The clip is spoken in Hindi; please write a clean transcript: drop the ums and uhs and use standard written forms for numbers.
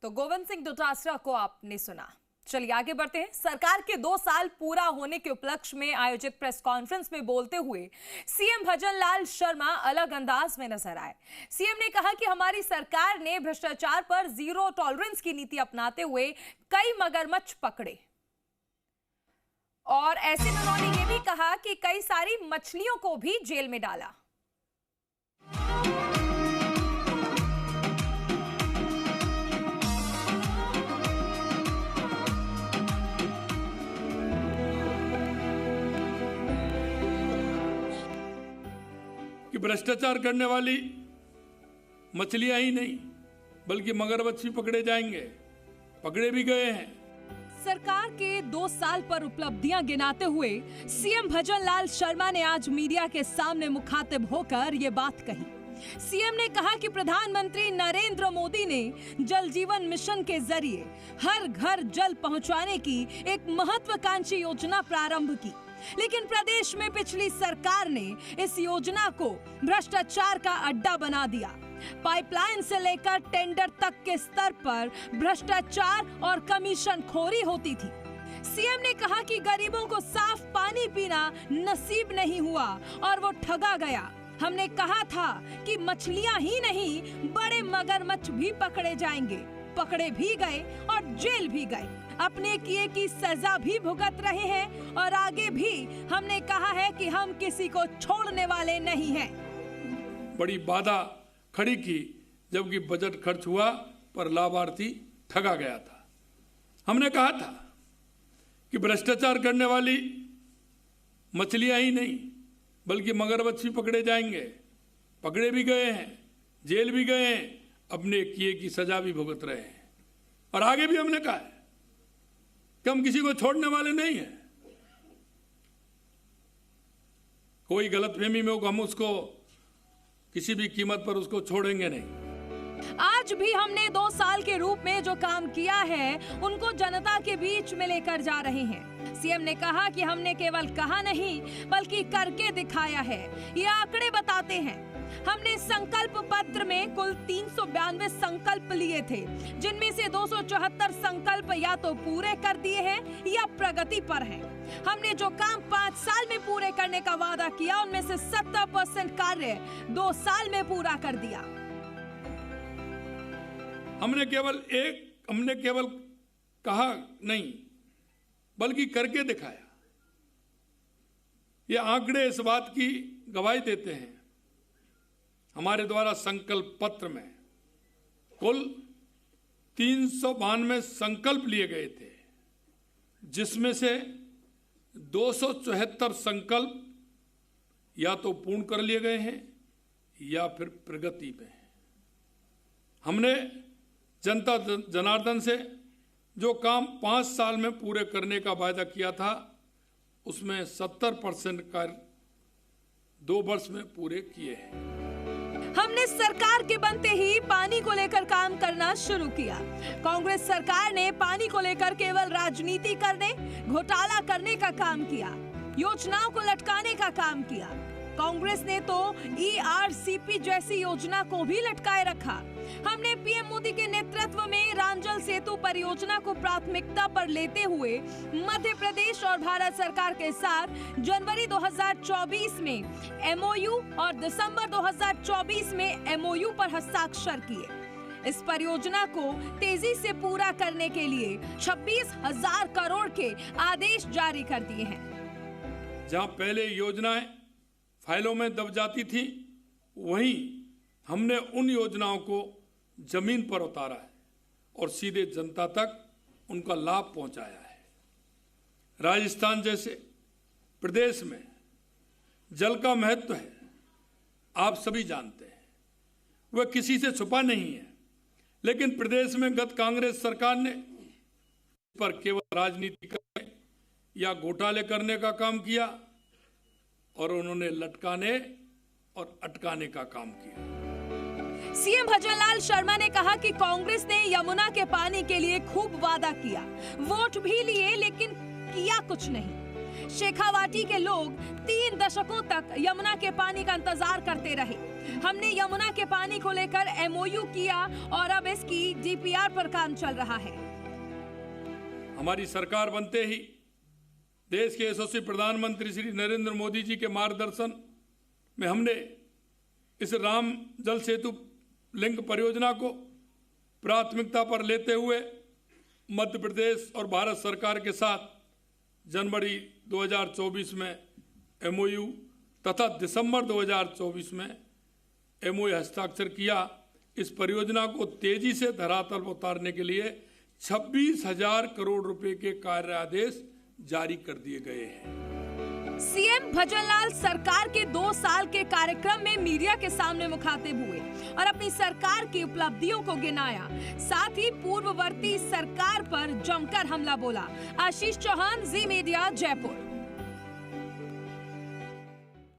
तो गोविंद सिंह डोटासरा को आपने सुना। चलिए आगे बढ़ते हैं। सरकार के 2 साल पूरा होने के उपलक्ष्य में आयोजित प्रेस कॉन्फ्रेंस में बोलते हुए सीएम भजनलाल शर्मा अलग अंदाज में नजर आए। सीएम ने कहा कि हमारी सरकार ने भ्रष्टाचार पर जीरो टॉलरेंस की नीति अपनाते हुए कई मगरमच्छ पकड़े और ऐसे में उन्होंने ये भी कहा कि कई सारी मछलियों को भी जेल में डाला। कि भ्रष्टाचार करने वाली मछलियां ही नहीं बल्कि मगरमच्छ भी पकड़े जाएंगे, पकड़े भी गए हैं। सरकार के 2 साल पर उपलब्धियां गिनाते हुए सीएम भजनलाल शर्मा ने आज मीडिया के सामने मुखातिब होकर ये बात कही। सीएम ने कहा कि प्रधानमंत्री नरेंद्र मोदी ने जल जीवन मिशन के जरिए हर घर जल पहुंचाने की एक महत्वाकांक्षी योजना प्रारंभ की, लेकिन प्रदेश में पिछली सरकार ने इस योजना को भ्रष्टाचार का अड्डा बना दिया। पाइपलाइन से लेकर टेंडर तक के स्तर पर भ्रष्टाचार और कमीशनखोरी होती थी। सीएम ने कहा कि गरीबों को साफ पानी पीना नसीब नहीं हुआ और वो ठगा गया। हमने कहा था कि मछलियां ही नहीं बड़े मगरमच्छ भी पकड़े जाएंगे, पकड़े भी गए और जेल भी गए, अपने किए की सजा भी भुगत रहे हैं और आगे भी हमने कहा है कि हम किसी को छोड़ने वाले नहीं हैं। बड़ी बाधा खड़ी की जबकि बजट खर्च हुआ पर लाभार्थी ठगा गया था। हमने कहा था कि भ्रष्टाचार करने वाली मछलियां ही नहीं बल्कि मगरमच्छ भी पकड़े जाएंगे, पकड़े भी गए हैं, जेल भी गए हैं, अपने किए की सजा भी भुगत रहे हैं। और आगे भी हमने कहा है कि हम किसी को छोड़ने वाले नहीं हैं। कोई गलतफहमी में हो हम उसको किसी भी कीमत पर उसको छोड़ेंगे नहीं। आज भी हमने 2 साल के रूप में जो काम किया है उनको जनता के बीच में लेकर जा रहे हैं। सीएम ने कहा कि हमने केवल कहा नहीं बल्कि करके दिखाया है। ये आंकड़े बताते हैं। हमने संकल्प पत्र में कुल 392 संकल्प लिए थे, जिनमें से 274 संकल्प या तो पूरे कर दिए हैं या प्रगति पर हैं। हमने जो काम 5 साल में पूरे करने का वादा किया उनमें से 70% कार्य 2 साल में पूरा कर दिया। हमने केवल कहा नहीं बल्कि करके दिखाया। ये आंकड़े इस बात की गवाही देते हैं। हमारे द्वारा संकल्प पत्र में कुल 392 संकल्प लिए गए थे, जिसमें से 274 संकल्प या तो पूर्ण कर लिए गए हैं या फिर प्रगति में हैं। हमने जनता जनार्दन से जो काम 5 साल में पूरे करने का वायदा किया था उसमें 70% कार्य 2 वर्ष में पूरे किए हैं। हमने सरकार के बनते ही पानी को लेकर काम करना शुरू किया। कांग्रेस सरकार ने पानी को लेकर केवल राजनीति करने, घोटाला करने का काम किया, योजनाओं को लटकाने का काम किया। कांग्रेस ने तो ERCP जैसी योजना को भी लटकाए रखा। हमने पीएम मोदी के नेतृत्व में रांजल सेतु परियोजना को प्राथमिकता पर लेते हुए मध्य प्रदेश और भारत सरकार के साथ जनवरी 2024 में MOU और दिसंबर 2024 में MOU पर हस्ताक्षर किए। इस परियोजना को तेजी से पूरा करने के लिए 26,000 करोड़ के आदेश जारी कर दिए हैं। जहां पहले योजनाएं फाइलों में दब जाती थी, वहीं हमने उन योजनाओं को जमीन पर उतारा है और सीधे जनता तक उनका लाभ पहुंचाया है। राजस्थान जैसे प्रदेश में जल का महत्व है, आप सभी जानते हैं, वह किसी से छुपा नहीं है। लेकिन प्रदेश में गत कांग्रेस सरकार ने इस पर केवल राजनीति करने या घोटाले करने का काम किया और उन्होंने लटकाने और अटकाने का काम किया। सीएम भजनलाल शर्मा ने कहा कि कांग्रेस ने यमुना के पानी के लिए खूब वादा किया, वोट भी लिए, लेकिन किया कुछ नहीं। शेखावाटी के लोग 3 दशकों तक यमुना के पानी का इंतजार करते रहे। हमने यमुना के पानी को लेकर MOU किया और अब इसकी DPR पर काम चल रहा है। हमारी सरकार बनते ही देश के यशस्वी प्रधानमंत्री श्री नरेंद्र मोदी जी के मार्गदर्शन में हमने इस राम जल सेतु लिंक परियोजना को प्राथमिकता पर लेते हुए मध्य प्रदेश और भारत सरकार के साथ जनवरी 2024 में MOU तथा दिसंबर 2024 में MOU हस्ताक्षर किया। इस परियोजना को तेजी से धरातल पर उतारने के लिए 26,000 करोड़ रुपए के कार्य आदेश जारी कर दिए गए हैं। सीएम भजनलाल सरकार के 2 साल के कार्यक्रम में मीडिया के सामने मुखातिब हुए और अपनी सरकार की उपलब्धियों को गिनाया। साथ ही पूर्ववर्ती सरकार पर जमकर हमला बोला। आशीष चौहान, जी मीडिया, जयपुर।